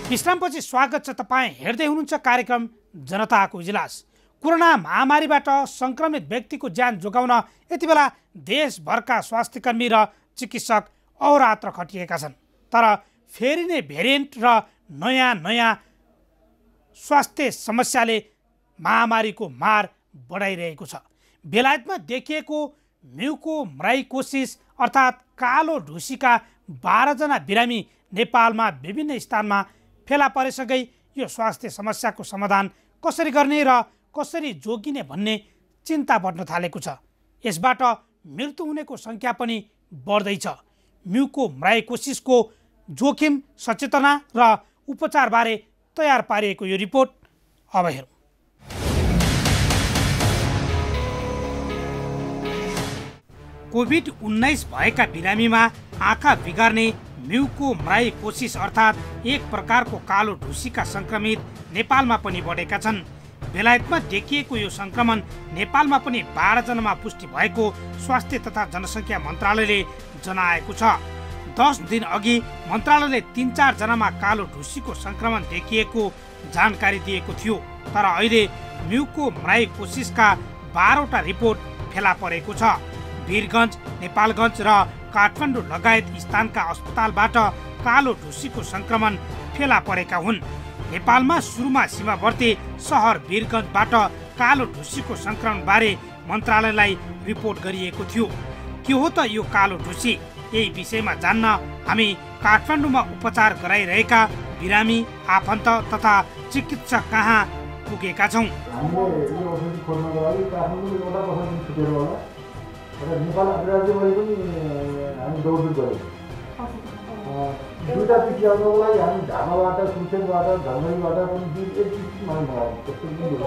विश्रामपछि स्वागत छ। तपाईँ हेर्दै हुनुहुन्छ कार्यक्रम जनताको इजलास। कोरोना महामारीबाट सङ्क्रमित व्यक्तिको ज्यान जोगाउन यति बेला देशभरका स्वास्थ्यकर्मी र चिकित्सक अहोरात्र खटिएका छन्। तर फेरि नै भेरिएन्ट र नयाँ स्वास्थ्य समस्याले महामारीको मार बढाइरहेको छ। बेलायतमा देखिएको म्युकोमाइकोसिस अर्थात् कालो ढुसीका 12 जना बिरामी नेपालमा विभिन्न स्थानमा फेला परेसँगै यो स्वास्थ्य समस्याको समाधान कसरी गर्ने र कसरी जोगिने भन्ने चिन्ता बढ्न थालेको छ। यसबाट मृत्यु हुनेको सङ्ख्या पनि बढ्दैछ। म्युकोमाइकोसिसको जोखिम, सचेतना र उपचारबारे तयार पारिएको यो रिपोर्ट अब हेरौँ। कोभिड-19 भएका बिरामीमा आँखा बिगार्ने म्युकोमाइकोसिस अर्थात् एक प्रकारको कालो ढुसीका सङ्क्रमित नेपालमा पनि बढेका छन्। बेलायतमा देखिएको यो सङ्क्रमण नेपालमा पनि 12 जनामा पुष्टि भएको स्वास्थ्य तथा जनसङ्ख्या मन्त्रालयले जनाएको छ। 10 दिन अघि मन्त्रालयले 3-4 जनामा कालो ढुसीको सङ्क्रमण देखिएको जानकारी दिएको थियो। तर अहिले म्युकोमाइकोसिसका 12वटा रिपोर्ट फेला परेको छ। वीरगञ्ज, नेपालगञ्ज र काठमाडौँ लगायत स्थानका अस्पतालबाट कालो ढुसीको सङ्क्रमण फेला परेका हुन्। नेपालमा सुरुमा सीमावर्ती सहर वीरगञ्जबाट कालो ढुसीको सङ्क्रमणबारे मन्त्रालयलाई रिपोर्ट गरिएको थियो। के हो त यो कालो ढुसी? यही विषयमा जान्न हामी काठमाडौँमा उपचार गराइरहेका बिरामी, आफन्त तथा चिकित्सक कहाँ पुगेका छौँ। नेपाल राज्यभरि पनि हामी दौडधुप गऱ्यौँ। दुईवटा चिठी आउनको लागि हामी ढाकाबाट सुर्खेतबाट धनगढीबाट पनि एक चिठी मगायौँ। त्यस्तो दुःख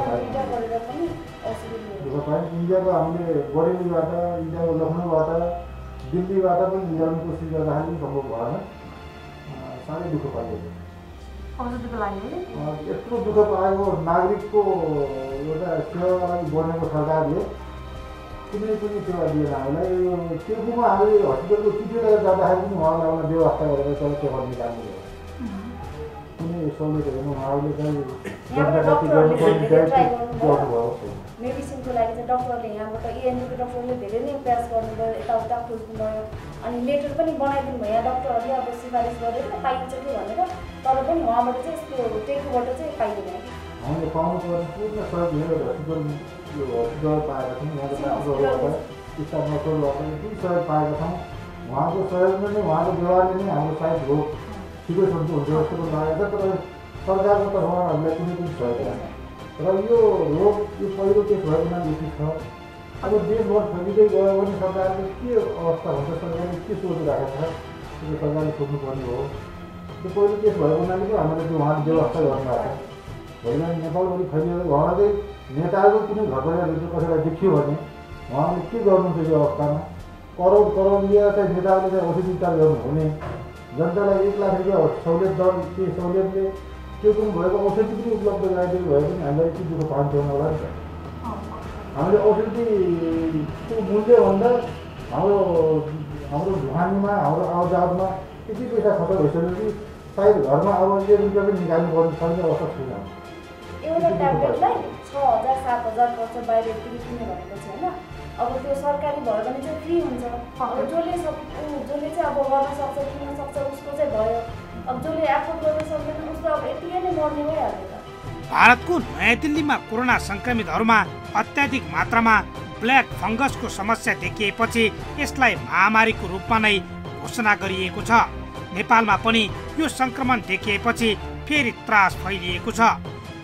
पायौँ। इन्डियाको हामीले बरेलीबाट इन्डियाको लखनऊबाट दिल्लीबाट पनि ल्याउने कोसिस गर्दाखेरि सम्भव भएन। साह्रै दुःख पाइयो। यत्रो दुःख पाएको नागरिकको एउटा सेवाको लागि बनेको सरकारले कुनै पनि सेवा दिएन हामीलाई। यो टेकुमा हामीले हस्पिटलको चिठी लिएर जाँदाखेरि पनि उहाँलाई एउटा व्यवस्था गरेर चाहिँ पेपर निकाल्नु भयो। कुनै सहुलियत हेर्नु उहाँहरूले चाहिँ गर्नुभयो। मेडिसिनको लागि चाहिँ डक्टरले यहाँबाट इएनटीको डक्टरले धेरै नै प्रयास गर्नुभयो, यताउता खोज्नुभयो। अनि लेटर पनि बनाइदिनु भयो यहाँ डक्टरहरूले अब सिफारिस गरेर पाइन्छ कि भनेर, तर पनि उहाँबाट चाहिँ यस्तो टेकुबाट चाहिँ पाइँदैन। हामीले पाउनुपर्ने पूर्ण सहयोग लिएर हस्पिटल पाएका छौँ। यहाँको डाक्टरहरूबाट स्टाफ नर्सहरूबाट जुन सहयोग पाएका छौँ, उहाँको सहयोगले नै उहाँको व्यवहारले नै हाम्रो सायद रोग ठिकै हुन्छ जस्तो पनि लागेको छ। तर सरकारको तर्फबाट हामीलाई कुनै पनि सहयोग छैन। र यो रोग यो पहिलो केस भएको नाम उचित छ। अब देशभर फैलिँदै गयो भने सरकारले के अवस्था हुन्छ, सरकारले के सोचिरहेको छ, त्यो सरकारले सोध्नुपर्ने हो। त्यो पहिलो केस भएको नामले पो हामीले त्यो उहाँले व्यवस्था गर्नुभएको छ। होइन नेपालभरि फैलिएर उहाँ चाहिँ नेताको कुनै घटनाहरू कसैलाई देखियो भने उहाँले के गर्नुहुन्छ यो अवस्थामा? करोड लिएर चाहिँ नेताहरूले चाहिँ औषधि उपचार गर्नुहुने, जनतालाई 1 लाख रुपियाँ सहुलियत दर के सहुलियतले त्यो पनि भएको औषधि पनि उपलब्ध गराइदिएको भए पनि हामीलाई यति दुःख पाउँथ्यौँ होला नि त। हामीले औषधिको मूल्यभन्दा हाम्रो ढुवानीमा हाम्रो आवजावतमा यति पैसा खर्च भइसक्यो कि सायद घरमा अब 1 रुपियाँ पनि निकाल्नु पर्ने सक्ने अवस्था छैन। एउटा ट्याब्लेटलाई 6000 7000 पर्छ बाहिर किन्ने भनेको छ होइन। अब त्यो सरकारी भयो भने चाहिँ फ्री हुन्छ। अब जसले चाहिँ अब गर्न सक्छ किन्न सक्छ उसको चाहिँ भयो। अब जसले एफोर्ड गर्न सक्दैन उसको अब यतिकै नै मर्ने भइहाल्यो त। भारतको नयाँ दिल्लीमा कोरोना सङ्क्रमितहरूमा अत्याधिक मात्रामा ब्ल्याक फङ्गसको समस्या देखिएपछि यसलाई महामारीको रूपमा नै घोषणा गरिएको छ। नेपालमा पनि यो सङ्क्रमण देखिएपछि फेरि त्रास फैलिएको छ।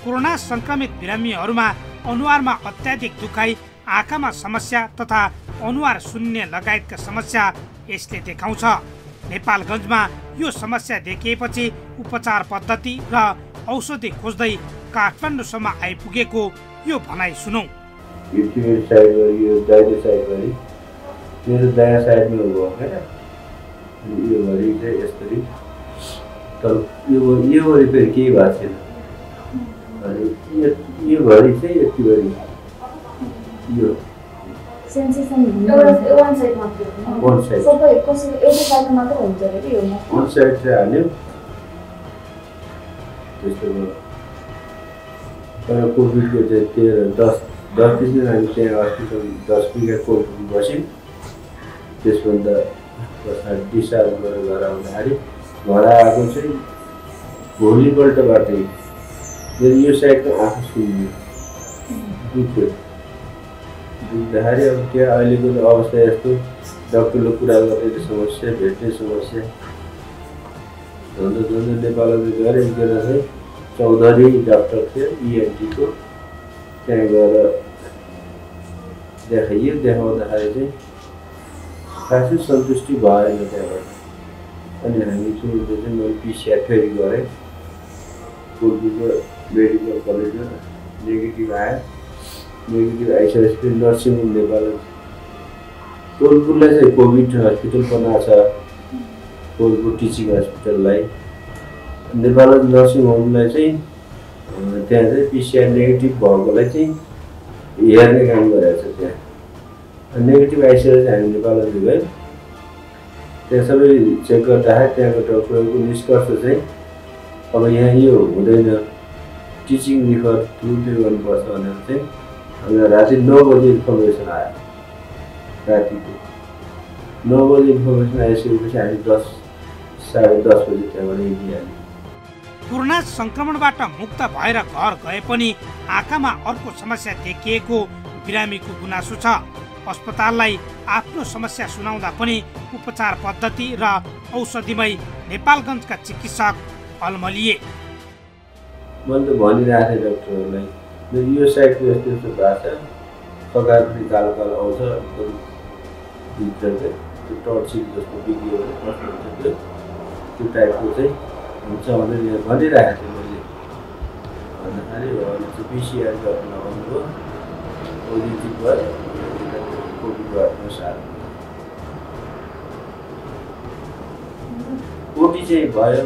कोरोना सङ्क्रमित बिरामीहरूमा अनुहारमा अत्याधिक दुखाइ, आँखामा समस्या तथा अनुहार शून्य लगायतका समस्या यसले देखाउँछ। नेपालगञ्जमा यो समस्या देखिएपछि उपचार पद्धति र औषधि खोज्दै काठमाडौँसम्म आइपुगेको यो भनाइ सुनौ। यो साइडभरि यो दाहिने साइडभरि मेरो दायाँ साइडमा हो होइन, यो भरि चाहिँ यसरी तर यो भरि फेरि केही भएको छैन। अनि यो भरि चाहिँ यतिभरि यो सेन्सेसन वान साइड मात्र हो। वान साइड सबै कसै एउटा साइडमा मात्र हुन्छ रे कि यो वान साइड चाहिँ हाल्यो त्यस्तो भयो। तर कोभिडको चाहिँ 10 दिन हामी त्यहाँ हस्पिटल 10 बिघा कोभिड बस्यौँ। त्यसभन्दा पछाडि डिस्चार्ज गरेर घर आउँदाखेरि घर आएको चाहिँ भोलिपल्टबाटै मेरो यो साइडको आँखा सुन्यो दुख्दाखेरि अब त्यहाँ अहिलेको अवस्था यस्तो डक्टरले कुरा गर्ने समस्या भेट्ने समस्या झन्डै नेपालमा गएर एकजना चाहिँ चौधरी डाक्टर थियो इएनटीको त्यहाँ गएर देखाउँदाखेरि चाहिँ खासै सन्तुष्टि भएन त्यहाँबाट। अनि हामी चाहिँ मैले पिसिआर फेरि गरेँ कोलपुरको मेडिकल कलेजमा नेगेटिभ आयो। नेगेटिभ आइसकेपछि नर्सिङ होम नेपाल कोलपुरलाई चाहिँ कोभिड हस्पिटल बनाएको छ। कोलपुर टिचिङ हस्पिटललाई नेपाल नर्सिङ होमलाई चाहिँ त्यहाँ चाहिँ पिसिआर नेगेटिभ भएकोलाई चाहिँ हेर्ने काम गरेको छ। त्यहाँ नेगेटिभ आइसकेपछि हामी नेपालमा गयौँ। त्यहाँ सबै चेक गर्दाखेरि त्यहाँको डक्टरहरूको निष्कर्ष चाहिँ अब यहाँ यो हुँदैन, टिचिङ रिफर तुरुन्तै गर्नुपर्छ भनेर चाहिँ हामीलाई राति 9 बजे इन्फर्मेसन आयो। रातिको 9 बजे इन्फर्मेसन आइसकेपछि हामी 10 साढे 10 बजे त्यहाँबाट हिँडिहाल्यौँ। कोरोना सङ्क्रमणबाट मुक्त भएर घर गए पनि आँखामा अर्को समस्या देखिएको बिरामीको गुनासो छ। अस्पताललाई आफ्नो समस्या सुनाउँदा पनि उपचार पद्धति र औषधिमै नेपालगञ्जका चिकित्सक अलमलिए। मैले त भनिरहेको थिएँ डक्टरहरूलाई यो साइडको यस्तो यस्तो भएको छ, सघाएर पनि कालो कालो आउँछ, एकदम भित्र चाहिँ त्यो टर्चिङ जस्तो बिग्रियो भने कस्तो हुन्छ त्यो त्यो टाइपको चाहिँ हुन्छ भनेर यहाँ भनिरहेको थिएँ मैले भन्दाखेरि उहाँले चाहिँ पिसिआर गर्न भन्नुभयो पोजिटिभ भयो कोभिड भएको साथ कोटी चाहिँ भयो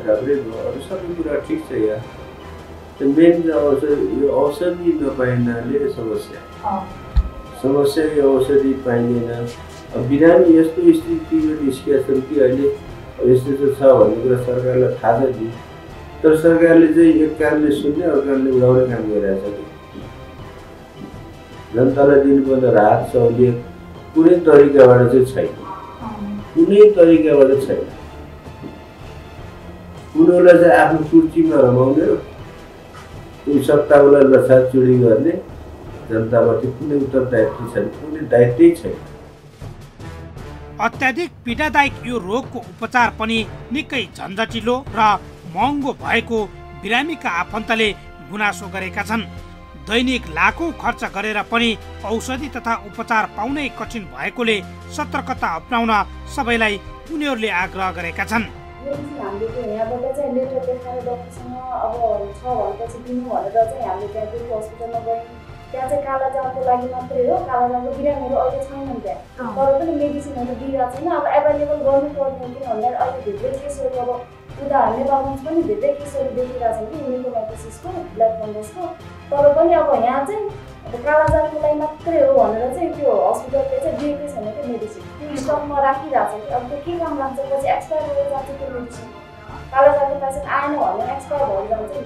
राम्रै भयो अरू सबै कुरा ठिक छ यहाँ त्यो मेन चाहिँ यो औषधि नपाइनाले समस्या यो औषधि पाइँदैन बिरामी यस्तो स्थितिमा निस्किएका छन् कि अहिले यस्तो छ भन्ने कुरा सरकारलाई थाहा छ नि तर सरकारले चाहिँ एक कानले सुन्ने अर्को कानले उडाउने काम गरिरहेछ कि जनतालाई दिनुपर्ने राहत सहुलियत कुनै तरिकाबाट चाहिँ छैन कुनै तरिकाबाट छैन उनीहरूलाई चाहिँ आफ्नो कुर्सीमा रमाउने कोही सत्तालाई लछाचुडी गर्ने जनताप्रति कुनै उत्तरदायित्व छैन कुनै दायित्वै छैन अत्याधिक पीडादायक यो रोगको उपचार पनि निकै झन्झटिलो र महँगो भएको बिरामीका आफन्तले गुनासो गरेका छन् दैनिक लाखौं खर्च गरेर पनि औषधि तथा उपचार पाउनै कठिन भएकोले सतर्कता अपनाउन सबैलाई उनीहरूले आग्रह गरेका छन् हामीले यहाँबाट चाहिँ लेटर देखाएर डक्टरसँग अब छ भनेपछि दिनु भनेर चाहिँ हामीले त्यहाँ दुर्गा हस्पिटलमा गयौँ त्यहाँ चाहिँ कालाजामको लागि मात्रै हो कालाजामको बिरामीहरू अहिले छैनन् त्यहाँ तर पनि मेडिसिनहरू दिइरहेको छैन अब एभाइलेबल गर्नुपर्ने किन भन्दाखेरि अहिले धेरै केसहरू अब उदाहरण नेपालमा पनि धेरै केसहरू देखिरहेको छन् कि म्युकोमाइकोसिसको ब्ल्याक फङ्गसको तर पनि अब यहाँ चाहिँ अब कालाजामको लागि मात्रै हो भनेर चाहिँ त्यो हस्पिटलले चाहिँ दिएकै छैन त्यो मेडिसिन त्यो स्टकमा राखिरहेको छ कि अब त्यो के काम लाग्छ पछि एक्सपायर भएर जान्छ त्यो मेडिसिन कालाजामको पेसेन्ट आएन भने एक्सपायर भएर जान्छ नि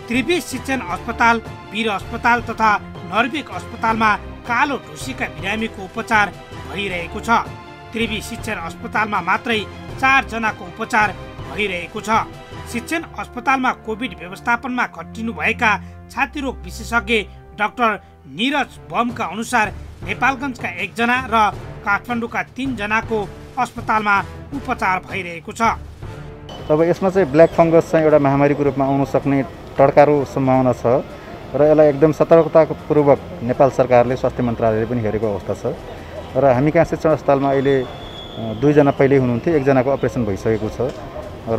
त्रिवी शिक्षण अस्पताल वीर अस्पताल तथा नर्विक अस्पतालमा कालो ढुसीका बिरामीको उपचार भइरहेको छ त्रिवी शिक्षण अस्पतालमा मात्रै 4 जनाको उपचार भइरहेको छ शिक्षण अस्पतालमा कोभिड व्यवस्थापनमा खटिनुभएका छातीरोग विशेषज्ञ डाक्टर निरज बमका अनुसार नेपालगञ्जका 1 जना र काठमाडौँका 3 जनाको अस्पतालमा उपचार भइरहेको छ अब यसमा चाहिँ ब्ल्याक फङ्गस चाहिँ एउटा महामारीको रूपमा आउन सक्ने टड्कारो सम्भावना छ र यसलाई एकदम सतर्कतापूर्वक नेपाल सरकारले स्वास्थ्य मन्त्रालयले पनि हेरेको अवस्था छ र हामी कहाँ शिक्षण अस्पतालमा अहिले 2 जना पहिल्यै हुनुहुन्थ्यो 1 जनाको अपरेसन भइसकेको छ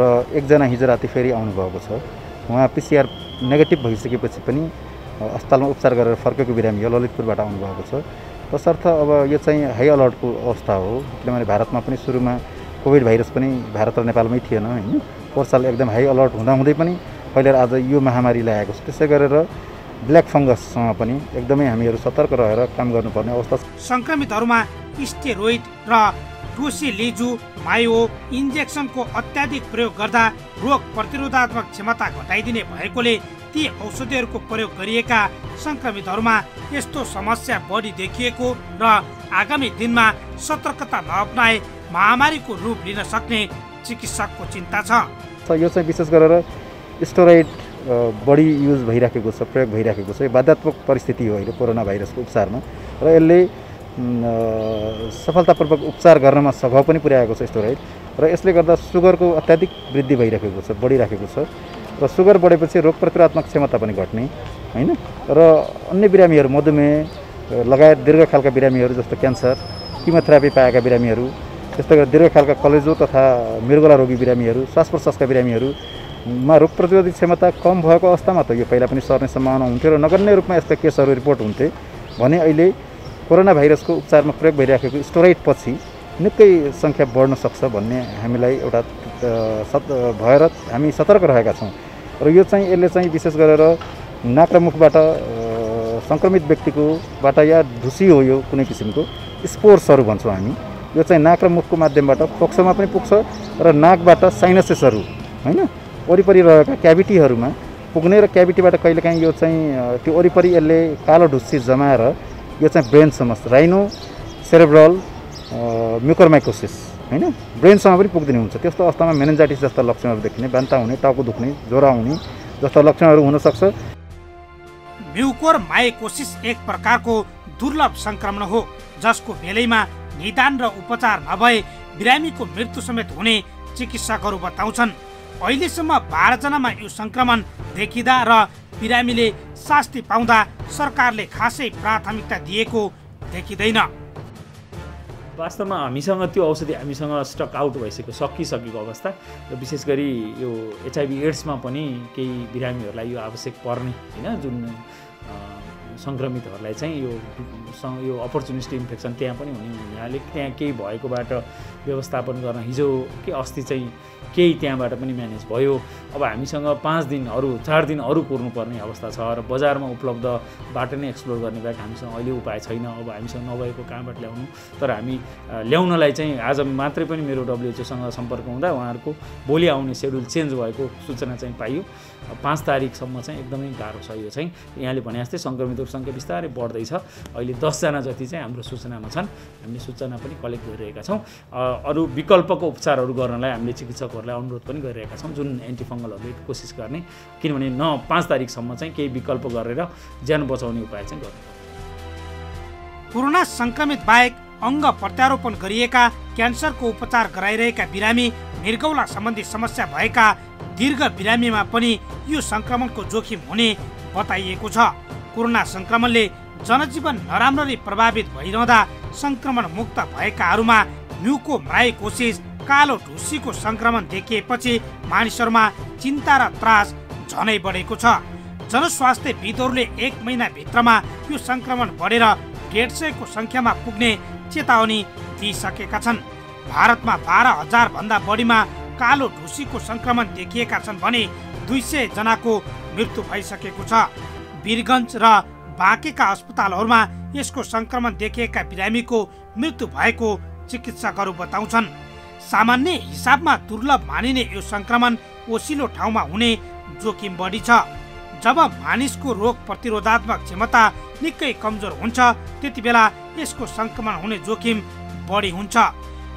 र 1 जना हिजो राति फेरि आउनुभएको छ उहाँ पिसिआर नेगेटिभ भइसकेपछि पनि अस्पतालमा उपचार गरेर फर्केको बिरामी हो ललितपुरबाट आउनुभएको छ तसर्थ अब यो चाहिँ हाई अलर्टको अवस्था हो किनभने भारतमा पनि सुरुमा कोभिड भाइरस पनि भारत र नेपालमै थिएन हैन पोहोर साल एकदम हाई अलर्ट हुँदाहुँदै पनि अहिले आज यो महामारी ल्याएको छ त्यसै गरेर ब्ल्याक फङ्गससँग पनि एकदमै हामीहरू सतर्क रहेर काम गर्नुपर्ने अवस्था छ संक्रमितहरूमा स्टेरोइड र टोसिलिजु मायो इन्जेक्सनको अत्याधिक प्रयोग गर्दा रोग प्रतिरोधात्मक क्षमता घटाइदिने भएकोले ती औषधिहरूको प्रयोग गरिएका संक्रमितहरूमा यस्तो समस्या बढी देखिएको र आगामी दिनमा सतर्कता नअपनाए महामारीको रूप लिन सक्ने चिकित्सकको चिन्ता छ यो चाहिँ विशेष गरेर स्टेरोइड बढी युज भइराखेको छ प्रयोग भइराखेको छ बाध्यात्मक परिस्थिति हो अहिले कोरोना भाइरसको उपचारमा र यसले सफलतापूर्वक उपचार गर्नमा सघाउ पनि पुर्याएको छ स्टेरोइड र यसले गर्दा सुगरको अत्याधिक वृद्धि भइराखेको छ बढिराखेको छ र सुगर बढेपछि रोग प्रतिरोधात्मक क्षमता पनि घट्ने हैन र अन्य बिरामीहरू मधुमेह लगायत दीर्घकालका बिरामीहरू जस्तो क्यान्सर किमोथेरापी पाएका बिरामीहरू त्यस्तै गरी दीर्घकालका कलेजो तथा मृगला रोगी बिरामीहरू श्वास प्रश्वासका बिरामीहरूमा रोग प्रतिरोधी क्षमता कम भएको अवस्थामा त यो पहिला पनि सर्ने सम्भावना हुन्थ्यो र नगण्य रूपमा यस्ता केसहरू रिपोर्ट हुन्थे भने अहिले कोरोना भाइरसको उपचारमा प्रयोग भइरहेको स्टेरोइड पछि निकै सङ्ख्या बढ्न सक्छ भन्ने हामीलाई एउटा भएर हामी सतर्क रहेका छौँ र यो चाहिँ यसले चाहिँ विशेष गरेर नाक र मुखबाट सङ्क्रमित व्यक्तिकोबाट या ढुसी हो यो कुनै किसिमको स्पोर्सहरू भन्छौँ हामी यो चाहिँ नाक र मुखको माध्यमबाट फोक्सोमा पनि पुग्छ र नाकबाट साइनसेसहरू हैन वरिपरि रहेका क्याभिटीहरूमा पुग्ने र क्याभिटीबाट कहिलेकाहीँ यो चाहिँ त्यो वरिपरि यसले कालो ढुसी जमाएर यो चाहिँ ब्रेनसम्म राइनो सेरेब्रल म्युकोमाइकोसिस हैन ब्रेनसम्म पनि पुग्दिने हुन्छ त्यस्तो अवस्थामा मेनिन्जाइटिस जस्ता लक्षणहरू देखिने बान्ता हुने टाउको दुख्ने ज्वरो आउने जस्ता लक्षणहरू हुन सक्छ म्युकोमाइकोसिस एक प्रकारको दुर्लभ संक्रमण हो जसको बेलैमा निदान र उपचार नभए बिरामीको मृत्यु समेत हुने चिकित्सकहरू बताउँछन् अहिलेसम्म 12 जनामा यो संक्रमण देखिँदा र बिरामीले शास्ति पाउँदा सरकारले खासै प्राथमिकता दिएको देखिँदैन। वास्तवमा हामीसँग त्यो औषधि हामीसँग स्टक आउट सकिसकेको अवस्था र विशेष गरी यो HIV एड्समा पनि केही बिरामीहरूलाई यो आवश्यक पर्ने होइन जुन सङ्क्रमितहरूलाई चाहिँ यो अपर्चुनिस्टिक इन्फेक्सन त्यहाँ पनि हुने हुनाले त्यहाँ केही भएकोबाट व्यवस्थापन गर्न हिजो के अस्ति चाहिँ केही त्यहाँबाट पनि म्यानेज भयो। अब हामीसँग 5 दिन 4 दिन कुर्नुपर्ने अवस्था छ र बजारमा उपलब्धबाट नै एक्सप्लोर गर्ने बाहेक हामीसँग अहिले उपाय छैन। अब हामीसँग नभएको कहाँबाट ल्याउनु, तर हामी ल्याउनलाई चाहिँ आज मात्रै पनि मेरो WHO सँग सम्पर्क हुँदा उहाँहरूको भोलि आउने सेड्युल चेन्ज भएको सूचना चाहिँ पाइयो। 5 तारिकसम्म चाहिँ एकदमै गाह्रो छ। यो चाहिँ यहाँले भने जस्तै सङ्क्रमितहरूको सङ्ख्या बिस्तारै बढ्दैछ। अहिले 10 जना जति चाहिँ हाम्रो सूचनामा छन्। हामीले सूचना पनि कलेक्ट गरिरहेका छौँ। अरू विकल्पको उपचारहरू गर्नलाई हामीले चिकित्सकहरूलाई अनुरोध पनि गरिरहेका छौँ, जुन एन्टिफङ्गलहरूले कोसिस गर्ने, किनभने 5 तारिकसम्म चाहिँ केही विकल्प गरेर ज्यान बचाउने उपाय चाहिँ गर्नु। कोरोना सङ्क्रमित बाहेक अङ्ग प्रत्यारोपण गरिएका क्यान्सरको उपचार गराइरहेका बिरामी, मृगौला सम्बन्धी समस्या भएका दीर्घ बिरामीमा पनि यो सङ्क्रमणको जोखिम हुने बताइएको छ। कोरोना सङ्क्रमणले जनजीवन नराम्ररी प्रभावित भइरहँदा सङ्क्रमण मुक्त भएकाहरूमा म्युकोमाइकोसिस कालो ढुसीको सङ्क्रमण देखिएपछि मानिसहरूमा चिन्ता र त्रास झनै बढेको छ। जनस्वास्थ्यविदहरूले 1 महिनाभित्रमा यो सङ्क्रमण बढेर 150 को सङ्ख्यामा पुग्ने चेतावनी दिइसकेका छन्। भारतमा 12,000 भन्दा बढीमा कालो ढुसीको सङ्क्रमण देखिएका छन् भने 200 जनाको मृत्यु भइसकेको छ। वीरगञ्ज र बाँकेका अस्पतालहरूमा यसको सङ्क्रमण देखिएका बिरामीको मृत्यु भएको चिकित्सकहरू बताउँछन्। सामान्य हिसाबमा दुर्लभ मानिने यो सङ्क्रमण ओसिलो ठाउँमा हुने जोखिम बढी छ। जब मानिसको रोग प्रतिरोधात्मक क्षमता निकै कमजोर हुन्छ त्यति बेला यसको सङ्क्रमण हुने जोखिम बढी हुन्छ।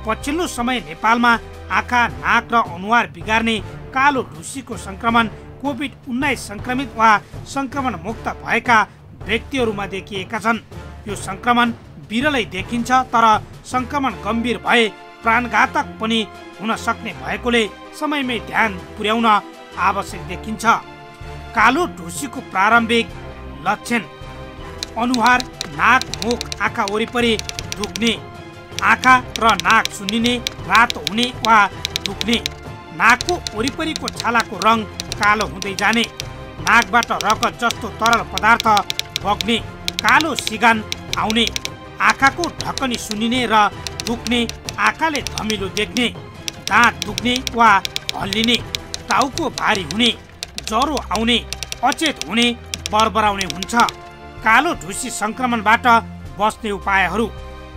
पछिल्लो समय नेपालमा आँखा, नाक र अनुहार बिगार्ने कालो ढुसीको सङ्क्रमण कोभिड-19 सङ्क्रमित वा सङ्क्रमण मुक्त भएका व्यक्तिहरूमा देखिएका छन्। यो सङ्क्रमण विरलै देखिन्छ, तर सङ्क्रमण गम्भीर भए प्राणघातक पनि हुन सक्ने भएकोले समयमै ध्यान पुर्याउन आवश्यक देखिन्छ। कालो ढुसीको प्रारम्भिक लक्षण: अनुहार, नाक, मुख, आँखा वरिपरि दुख्ने, आँखा र नाक सुन्निने, रातो हुने वा दुख्ने, नाकको वरिपरिको छालाको रङ कालो हुँदै जाने, नाकबाट रगत जस्तो तरल पदार्थ बग्ने, कालो सिगान आउने, आँखाको ढकनी सुन्निने र दुख्ने, आँखाले धमिलो देख्ने, दाँत दुख्ने वा हल्लिने, टाउको भारी हुने, ज्वरो आउने, अचेत हुने, बरबराउने हुन्छ। कालो ढुसी सङ्क्रमणबाट बच्ने उपायहरू: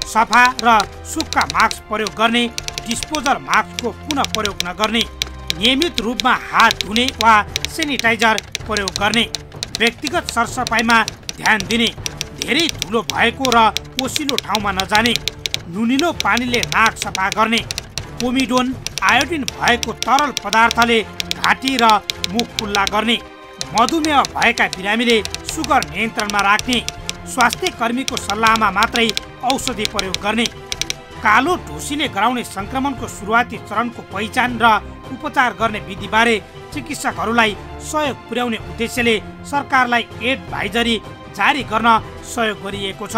सफा र सुक्खा मास्क प्रयोग गर्ने, डिस्पोजल मास्कको पुनः प्रयोग नगर्ने, नियमित रूपमा हात धुने वा सेनिटाइजर प्रयोग गर्ने, व्यक्तिगत सरसफाइमा ध्यान दिने, धेरै धुलो भएको र ओसिलो ठाउँमा नजाने, नुनिलो पानीले नाक सफा गर्ने, पोमिडोन आयोडिन भएको तरल पदार्थले घाँटी र मुख खुल्ला गर्ने, मधुमेह भएका बिरामीले सुगर नियन्त्रणमा राख्ने, स्वास्थ्य कर्मीको सल्लाहमा मात्रै औषधि प्रयोग गर्ने। कालो ढुसीले गराउने सङ्क्रमणको सुरुवाती चरणको पहिचान र उपचार गर्ने विधिबारे चिकित्सकहरूलाई सहयोग पुर्याउने उद्देश्यले सरकारलाई एडभाइजरी जारी गर्न सहयोग गरिएको छ।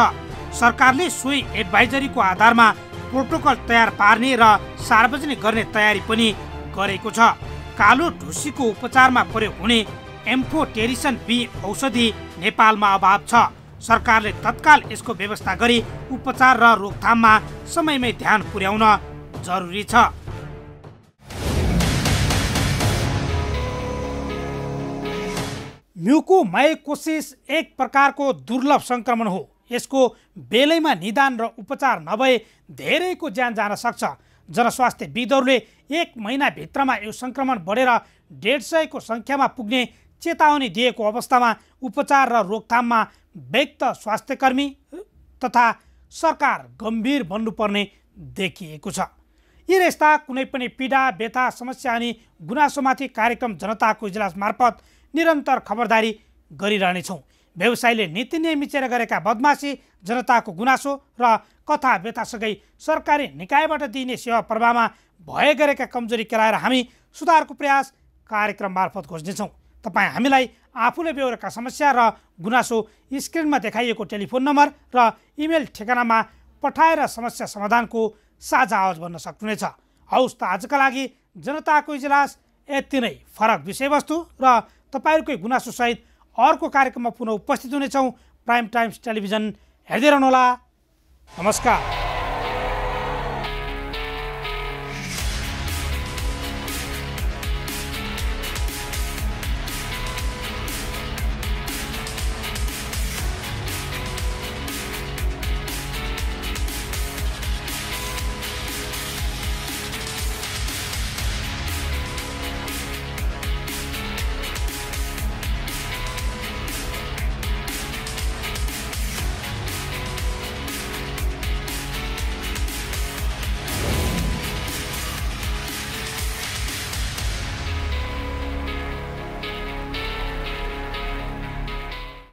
सरकारले सोही एडभाइजरीको आधारमा प्रोटोकल तयार पार्ने र सार्वजनिक गर्ने तयारी पनि गरेको छ। कालो ढुसीको उपचारमा प्रयोग हुने एम्फोटेरिसन बी औषधि नेपालमा अभाव छ। सरकारले तत्काल यसको व्यवस्था गरी उपचार र रोकथाममा समयमै ध्यान पुर्याउन जरुरी छ। म्युकोमाइकोसिस एक प्रकारको दुर्लभ सङ्क्रमण हो। यसको बेलैमा निदान र उपचार नभए धेरैको ज्यान जान सक्छ। जनस्वास्थ्यविदहरूले 1 महिनाभित्रमा यो सङ्क्रमण बढेर 150 को सङ्ख्यामा पुग्ने चेतावनी दिएको अवस्थामा उपचार र रोकथाममा व्यक्त स्वास्थ्यकर्मी तथा सरकार गम्भीर बन्नुपर्ने देखिएको छ। यी यस्ता कुनै पनि पीडा, व्यथा, समस्या अनि गुनासोमाथि कार्यक्रम जनताको इजलास मार्फत निरन्तर खबरदारी गरिरहनेछौँ। व्यवसायीले नीति नियम मिचेर गरेका बदमासी, जनताको गुनासो र कथा व्यथासँगै सरकारी निकायबाट दिइने सेवा प्रवाहमा भए गरेका कमजोरी केलाएर हामी सुधारको प्रयास कार्यक्रम मार्फत खोज्नेछौँ। तपाईँ हामीलाई आफूले बेहोरेका समस्या र गुनासो स्क्रिनमा देखाइएको टेलिफोन नम्बर र इमेल ठेगानामा पठाएर समस्या समाधानको साझा आवाज बन्न सक्नुहुनेछ। हौस् त आजका लागि जनताको इजलास यति नै। फरक विषयवस्तु र तपाईँहरूकै गुनासोसहित अर्को कार्यक्रममा पुनः उपस्थित हुनेछौँ। प्राइम टाइम्स टेलिभिजन हेर्दै रहनुहोला। नमस्कार।